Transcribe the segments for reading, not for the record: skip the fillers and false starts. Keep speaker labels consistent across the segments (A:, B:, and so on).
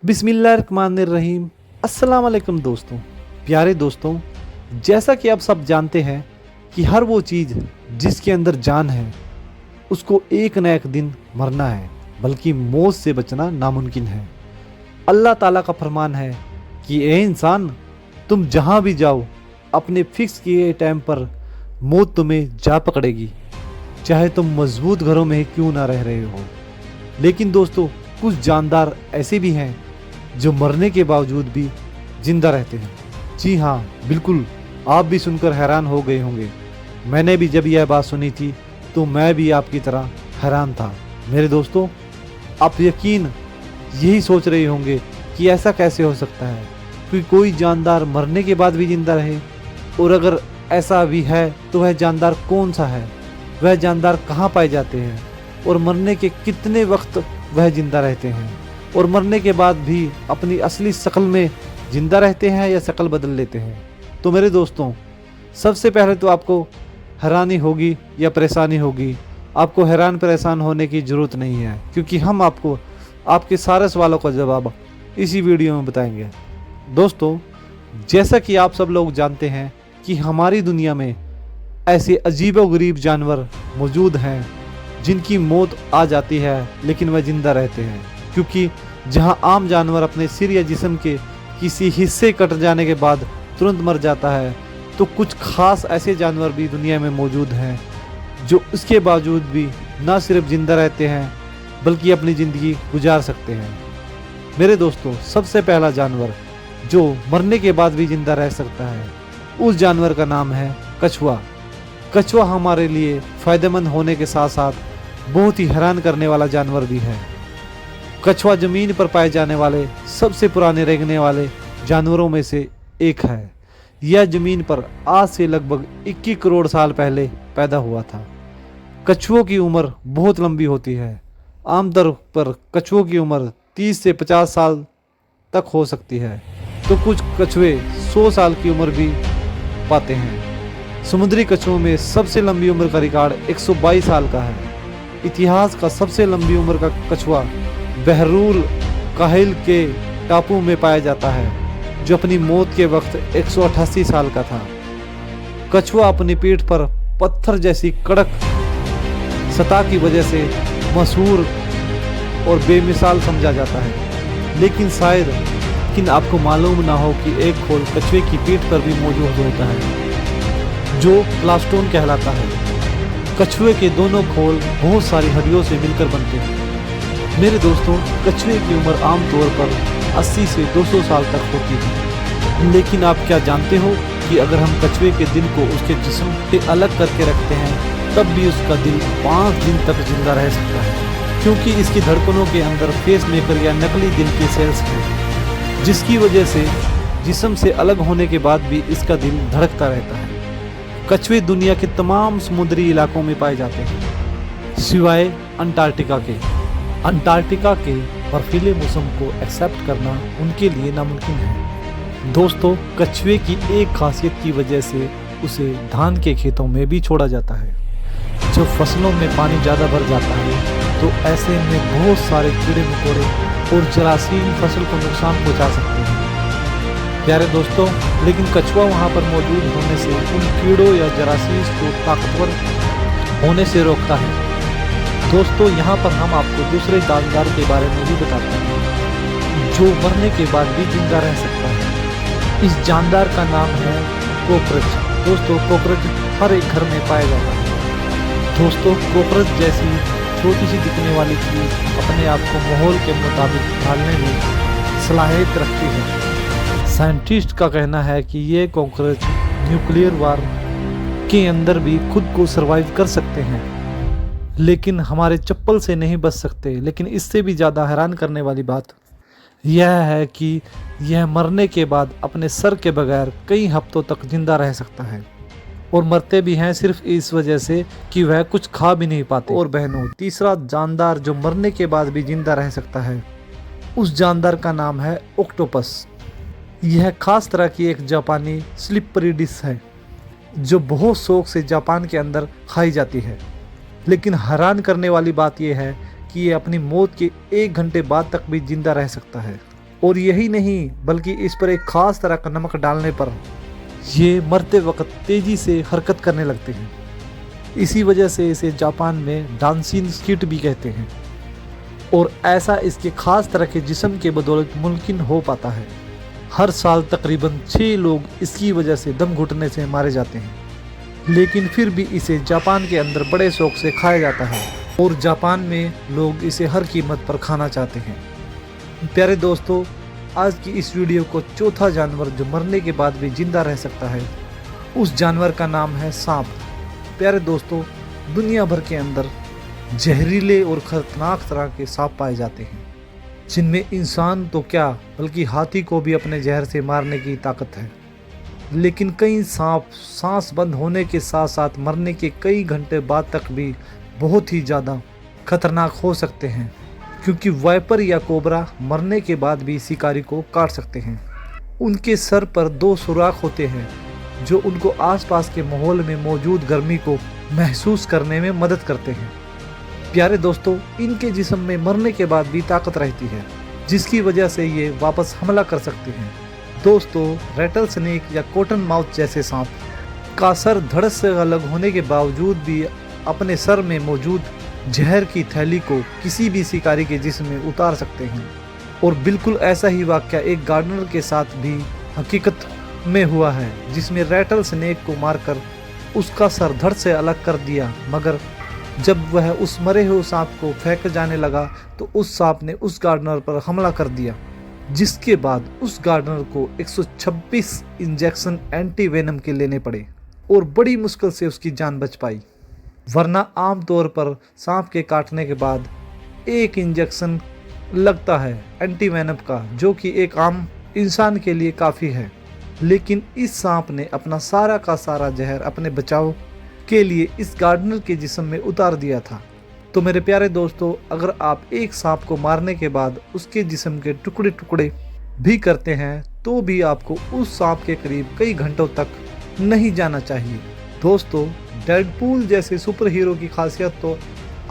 A: बिस्मिल्लाहिर्रहमानिर्रहीम। अस्सलाम वालेकुम दोस्तों, प्यारे दोस्तों। जैसा कि आप सब जानते हैं कि हर वो चीज़ जिसके अंदर जान है उसको एक न एक दिन मरना है, बल्कि मौत से बचना नामुमकिन है। अल्लाह ताला का फरमान है कि ए इंसान, तुम जहाँ भी जाओ अपने फिक्स किए टाइम पर मौत तुम्हें जा पकड़ेगी, चाहे तुम मजबूत घरों में क्यों ना रह रहे हो। लेकिन दोस्तों, कुछ जानदार ऐसे भी हैं जो मरने के बावजूद भी जिंदा रहते हैं। जी हाँ, बिल्कुल, आप भी सुनकर हैरान हो गए होंगे। मैंने भी जब यह बात सुनी थी तो मैं भी आपकी तरह हैरान था। मेरे दोस्तों, आप यकीन यही सोच रहे होंगे कि ऐसा कैसे हो सकता है कि कोई जानदार मरने के बाद भी जिंदा रहे, और अगर ऐसा भी है तो वह जानदार कौन सा है, वह जानदार कहाँ पाए जाते हैं, और मरने के कितने वक्त वह जिंदा रहते हैं, और मरने के बाद भी अपनी असली शक्ल में जिंदा रहते हैं या शक्ल बदल लेते हैं। तो मेरे दोस्तों, सबसे पहले तो आपको हैरानी होगी या परेशानी होगी। आपको हैरान परेशान होने की ज़रूरत नहीं है, क्योंकि हम आपको आपके सारे सवालों का जवाब इसी वीडियो में बताएंगे। दोस्तों, जैसा कि आप सब लोग जानते हैं कि हमारी दुनिया में ऐसे अजीबोगरीब जानवर मौजूद हैं जिनकी मौत आ जाती है लेकिन वह जिंदा रहते हैं। क्योंकि जहां आम जानवर अपने सिर या जिस्म के किसी हिस्से कट जाने के बाद तुरंत मर जाता है, तो कुछ खास ऐसे जानवर भी दुनिया में मौजूद हैं जो इसके बावजूद भी न सिर्फ जिंदा रहते हैं बल्कि अपनी ज़िंदगी गुजार सकते हैं। मेरे दोस्तों, सबसे पहला जानवर जो मरने के बाद भी जिंदा रह सकता है, उस जानवर का नाम है कछुआ। कछुआ हमारे लिए फ़ायदेमंद होने के साथ साथ बहुत ही हैरान करने वाला जानवर भी है। कछुआ ज़मीन पर पाए जाने वाले सबसे पुराने रेंगने वाले जानवरों में से एक है। यह ज़मीन पर आज से लगभग 21 करोड़ साल पहले पैदा हुआ था। कछुओं की उम्र बहुत लंबी होती है। आमतौर पर कछुओं की उम्र 30 से 50 साल तक हो सकती है, तो कुछ कछुए 100 साल की उम्र भी पाते हैं। समुद्री कछुओं में सबसे लंबी उम्र का रिकॉर्ड 122 साल का है। इतिहास का सबसे लंबी उम्र का कछुआ बहरुल काहिल के टापू में पाया जाता है, जो अपनी मौत के वक्त 188 साल का था। कछुआ अपनी पीठ पर पत्थर जैसी कड़क सतह की वजह से मशहूर और बेमिसाल समझा जाता है। लेकिन शायद आपको मालूम ना हो कि एक खोल कछुए की पीठ पर भी मौजूद होता है, जो प्लास्टोन कहलाता है। कछुए के दोनों खोल बहुत सारी हड्डियों से मिलकर बनते हैं। मेरे दोस्तों, कछुए की उम्र आमतौर पर 80 से 200 साल तक होती है। लेकिन आप क्या जानते हो कि अगर हम कछुए के दिल को उसके जिस्म से अलग करके रखते हैं, तब भी उसका दिल 5 दिन तक जिंदा रह सकता है, क्योंकि इसकी धड़कनों के अंदर फेस मेकर या नकली दिल के सेल्स हैं, जिसकी वजह से जिस्म से अलग होने के बाद भी इसका दिल धड़कता रहता है। कछुए दुनिया के तमाम समुद्री इलाकों में पाए जाते हैं, सिवाय अंटार्कटिका के। अंटार्कटिका के बर्फीले मौसम को एक्सेप्ट करना उनके लिए नामुमकिन है। दोस्तों, कछुए की एक खासियत की वजह से उसे धान के खेतों में भी छोड़ा जाता है। जब फसलों में पानी ज़्यादा भर जाता है तो ऐसे में बहुत सारे कीड़े मकोड़े और जरासीम फसल को नुकसान पहुँचा सकते हैं। प्यारे दोस्तों, लेकिन कछुआ वहाँ पर मौजूद होने से उन कीड़ों या जरासीम को ताकतवर होने से रोकता है। दोस्तों, यहाँ पर हम आपको दूसरे जानदार के बारे में भी बताते हैं जो मरने के बाद भी जिंदा रह सकता है। इस जानदार का नाम है कॉकरोच। दोस्तों, कॉकरोच हर एक घर में पाया जाता है। दोस्तों, कॉकरोच जैसी छोटी सी दिखने वाली चीज़ अपने आप को माहौल के मुताबिक ढालने में सलाहियत रखती है। साइंटिस्ट का कहना है कि ये कॉकरोच न्यूक्लियर वार के अंदर भी खुद को सरवाइव कर सकते हैं, लेकिन हमारे चप्पल से नहीं बच सकते। लेकिन इससे भी ज़्यादा हैरान करने वाली बात यह है कि यह मरने के बाद अपने सर के बगैर कई हफ्तों तक जिंदा रह सकता है, और मरते भी हैं सिर्फ इस वजह से कि वह कुछ खा भी नहीं पाते। और बहनों, तीसरा जानदार जो मरने के बाद भी जिंदा रह सकता है, उस जानदार का नाम है ऑक्टोपस। यह खास तरह की एक जापानी स्लिपरी डिश है जो बहुत शौक से जापान के अंदर खाई जाती है। लेकिन हैरान करने वाली बात यह है कि ये अपनी मौत के 1 घंटे बाद तक भी जिंदा रह सकता है। और यही नहीं बल्कि इस पर एक खास तरह का नमक डालने पर ये मरते वक्त तेजी से हरकत करने लगते हैं। इसी वजह से इसे जापान में डांसिंग स्किट भी कहते हैं और ऐसा इसके खास तरह के जिस्म के बदौलत मुमकिन हो पाता है। हर साल तकरीबन 6 लोग इसकी वजह से दम घुटने से मारे जाते हैं, लेकिन फिर भी इसे जापान के अंदर बड़े शौक से खाया जाता है और जापान में लोग इसे हर कीमत पर खाना चाहते हैं। प्यारे दोस्तों, आज की इस वीडियो को चौथा जानवर जो मरने के बाद भी जिंदा रह सकता है, उस जानवर का नाम है सांप। प्यारे दोस्तों, दुनिया भर के अंदर जहरीले और खतरनाक तरह के सांप पाए जाते हैं, जिनमें इंसान तो क्या बल्कि हाथी को भी अपने जहर से मारने की ताकत है। लेकिन कई सांप सांस बंद होने के साथ साथ मरने के कई घंटे बाद तक भी बहुत ही ज़्यादा खतरनाक हो सकते हैं, क्योंकि वाइपर या कोबरा मरने के बाद भी शिकारी को काट सकते हैं। उनके सर पर 2 सुराख होते हैं जो उनको आसपास के माहौल में मौजूद गर्मी को महसूस करने में मदद करते हैं। प्यारे दोस्तों, इनके जिस्म में मरने के बाद भी ताकत रहती है, जिसकी वजह से ये वापस हमला कर सकते हैं। दोस्तों, रेटल स्नेक या कॉटन माउथ जैसे सांप का सर धड़ से अलग होने के बावजूद भी अपने सर में मौजूद जहर की थैली को किसी भी शिकारी के जिस्म में उतार सकते हैं। और बिल्कुल ऐसा ही वाकया एक गार्डनर के साथ भी हकीकत में हुआ है, जिसमें रेटल स्नेक को मारकर उसका सर धड़ से अलग कर दिया, मगर जब वह उस मरे हुए सांप को फेंक जाने लगा तो उस सांप ने उस गार्डनर पर हमला कर दिया, जिसके बाद उस गार्डनर को 126 इंजेक्शन एंटी वेनम के लेने पड़े और बड़ी मुश्किल से उसकी जान बच पाई। वरना आमतौर पर सांप के काटने के बाद 1 इंजेक्शन लगता है एंटी वेनम का, जो कि एक आम इंसान के लिए काफ़ी है। लेकिन इस सांप ने अपना सारा का सारा जहर अपने बचाव के लिए इस गार्डनर के जिस्म में उतार दिया था। तो मेरे प्यारे दोस्तों, अगर आप एक सांप को मारने के बाद उसके जिस्म के टुकड़े टुकड़े भी करते हैं तो भी आपको उस सांप के करीब कई घंटों तक नहीं जाना चाहिए। दोस्तों, डेडपूल जैसे सुपर हीरो की खासियत तो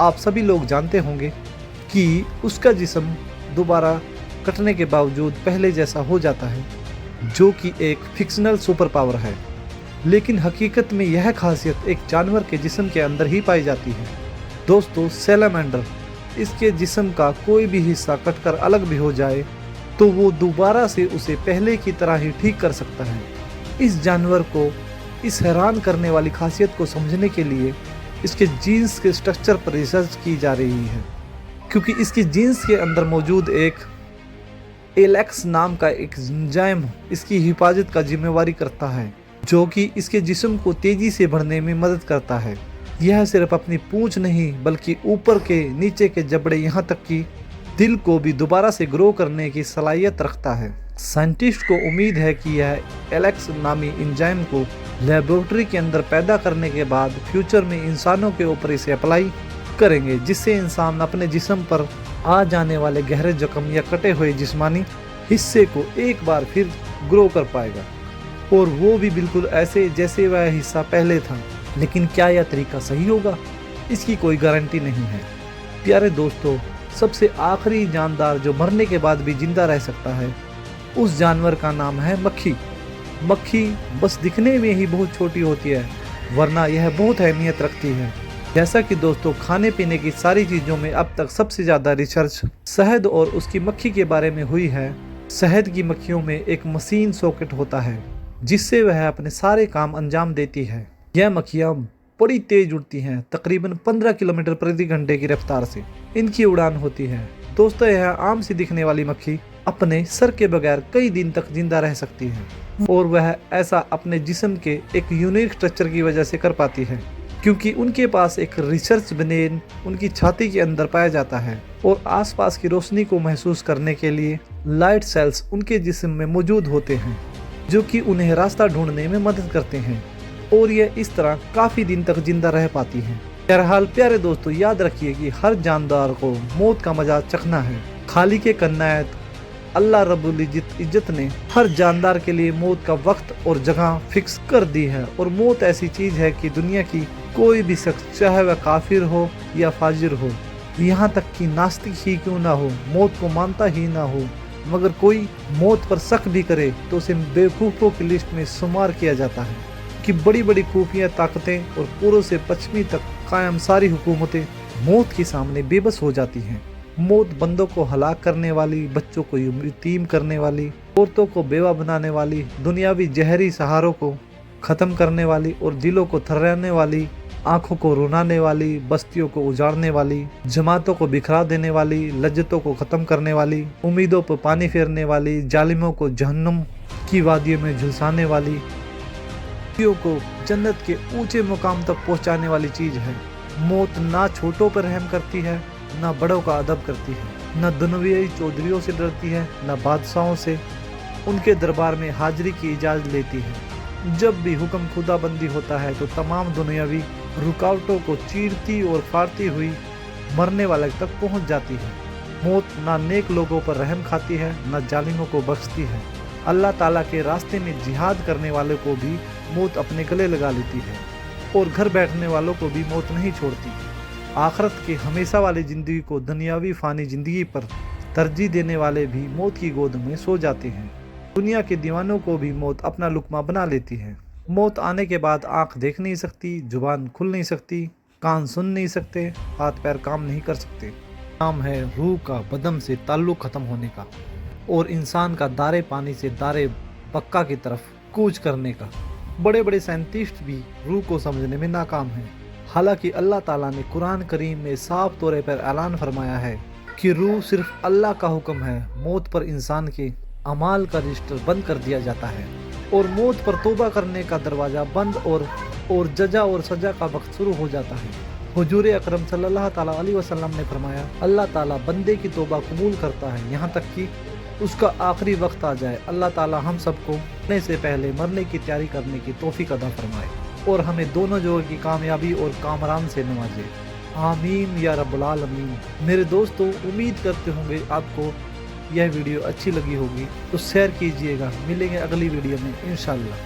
A: आप सभी लोग जानते होंगे कि उसका जिस्म दोबारा कटने के बावजूद पहले जैसा हो जाता है, जो कि एक फिक्शनल सुपर पावर है। लेकिन हकीकत में यह खासियत एक जानवर के जिस्म के अंदर ही पाई जाती है। दोस्तों, सैलामेंडर, इसके जिस्म का कोई भी हिस्सा कटकर अलग भी हो जाए तो वो दोबारा से उसे पहले की तरह ही ठीक कर सकता है। इस जानवर को इस हैरान करने वाली खासियत को समझने के लिए इसके जीन्स के स्ट्रक्चर पर रिसर्च की जा रही है, क्योंकि इसके जीन्स के अंदर मौजूद एक एलेक्स नाम का एक एंजाइम इसकी हिफाजत का जिम्मेवारी करता है, जो कि इसके जिस्म को तेजी से बढ़ने में मदद करता है। यह सिर्फ अपनी पूंछ नहीं बल्कि ऊपर के नीचे के जबड़े यहाँ तक कि दिल को भी दोबारा से ग्रो करने की सलाहियत रखता है। साइंटिस्ट को उम्मीद है कि यह एलेक्स नामी एंजाइम को लेबोरेटरी के अंदर पैदा करने के बाद फ्यूचर में इंसानों के ऊपर इसे अप्लाई करेंगे, जिससे इंसान अपने जिस्म पर आ जाने वाले गहरे जख्म या कटे हुए जिस्मानी हिस्से को एक बार फिर ग्रो कर पाएगा, और वो भी बिल्कुल ऐसे जैसे वह हिस्सा पहले था। लेकिन क्या यह तरीका सही होगा, इसकी कोई गारंटी नहीं है। प्यारे दोस्तों, सबसे आखिरी जानदार जो मरने के बाद भी जिंदा रह सकता है, उस जानवर का नाम है मक्खी। मक्खी बस दिखने में ही बहुत छोटी होती है, वरना यह बहुत अहमियत रखती है। जैसा कि दोस्तों, खाने पीने की सारी चीज़ों में अब तक सबसे ज़्यादा रिसर्च शहद और उसकी मक्खी के बारे में हुई है। शहद की मक्खियों में एक मशीन सॉकेट होता है, जिससे वह अपने सारे काम अंजाम देती है। यह मक्खियाँ बड़ी तेज उड़ती हैं, तकरीबन 15 किलोमीटर प्रति घंटे की रफ्तार से इनकी उड़ान होती है। दोस्तों, यह आम सी दिखने वाली मक्खी अपने सर के बगैर कई दिन तक जिंदा रह सकती है, और वह ऐसा अपने जिस्म के एक यूनिक स्ट्रक्चर की वजह से कर पाती है, क्योंकि उनके पास एक रिसर्च ब्रेन उनकी छाती के अंदर पाया जाता है, और आसपास की रोशनी को महसूस करने के लिए लाइट सेल्स उनके जिस्म में मौजूद होते हैं, जो कि उन्हें रास्ता ढूंढने में मदद करते हैं, और यह इस तरह काफ़ी दिन तक जिंदा रह पाती हैं। बहरहाल प्यारे दोस्तों, याद रखिए कि हर जानदार को मौत का मजा चखना है। खाली के कन्नायत अल्लाह रब्बुल इज्जत ने हर जानदार के लिए मौत का वक्त और जगह फिक्स कर दी है, और मौत ऐसी चीज़ है कि दुनिया की कोई भी शख्स, चाहे वह काफिर हो या फाजिर हो, यहाँ तक कि नास्तिक ही क्यों ना हो, मौत को मानता ही ना हो, मगर कोई मौत पर शक भी करे तो उसे बेवकूफ़ों की लिस्ट में शुमार किया जाता है कि बड़ी बड़ी खुफिया ताकतें और पूर्व से पश्चिमी तक कायम सारी हुकूमतें मौत के सामने बेबस हो जाती हैं। मौत बंदों को हलाक करने वाली, बच्चों को यतीम करने वाली, औरतों को बेवा बनाने वाली, दुनियावी जहरी सहारों को ख़त्म करने वाली और दिलों को थर्राने वाली, आंखों को रुलाने वाली, बस्तियों को उजाड़ने वाली, जमातों को बिखरा देने वाली, लज्जतों को ख़त्म करने वाली, उम्मीदों पर पानी फेरने वाली, जालिमों को जहन्नुम की वादियों में झुलसाने वाली, को जन्नत के ऊंचे मुकाम तक पहुंचाने वाली चीज़ है। मौत ना छोटों पर रहम करती है, ना बड़ों का अदब करती है, ना दुनियावी चौधरियों से डरती है, ना बादशाहों से उनके दरबार में हाजिरी की इजाज़त लेती है। जब भी हुक्म खुदाबंदी होता है तो तमाम दुनियावी रुकावटों को चीरती और फाड़ती हुई मरने वाले तक पहुंच जाती है। मौत ना नेक लोगों पर रहम खाती है, ना जालिमों को बख्शती है। अल्लाह ताला के रास्ते में जिहाद करने वालों को भी मौत अपने गले लगा लेती है और घर बैठने वालों को भी मौत नहीं छोड़ती। आखिरत की हमेशा वाली ज़िंदगी को दुनियावी फ़ानी ज़िंदगी पर तरजीह देने वाले भी मौत की गोद में सो जाते हैं। दुनिया के दीवानों को भी मौत अपना लुकमा बना लेती है। मौत आने के बाद आँख देख नहीं सकती, जुबान खुल नहीं सकती, कान सुन नहीं सकते, हाथ पैर काम नहीं कर सकते। नाम है रूह का बदन से ताल्लुक़ ख़त्म होने का और इंसान का दारे पानी से दारे बक्का की तरफ कूच करने का। बड़े बड़े साइंटिस्ट भी रूह को समझने में नाकाम हैं। हालांकि अल्लाह ताला ने कुरान करीम में साफ तौर पर ऐलान फरमाया है कि रूह सिर्फ अल्लाह का हुक्म है। मौत पर इंसान के अमाल का रजिस्टर बंद कर दिया जाता है और मौत पर तौबा करने का दरवाज़ा बंद और जजा और सजा का वक्त शुरू हो जाता है। हुजूर अकरम सल्लल्लाहु ताला अलैहि वसल्लम ने फरमाया, अल्लाह ताला बंदे की तौबा कबूल करता है यहाँ तक कि उसका आखिरी वक्त आ जाए। अल्लाह ताला हम सबको मरने से पहले मरने की तैयारी करने की तौफीक अता फरमाए और हमें दोनों जगह की कामयाबी और कामरान से नवाजे। आमीन या रब्बुल आलमीन। मेरे दोस्तों, उम्मीद करते होंगे आपको यह वीडियो अच्छी लगी होगी तो शेयर कीजिएगा। मिलेंगे अगली वीडियो में इंशाअल्लाह।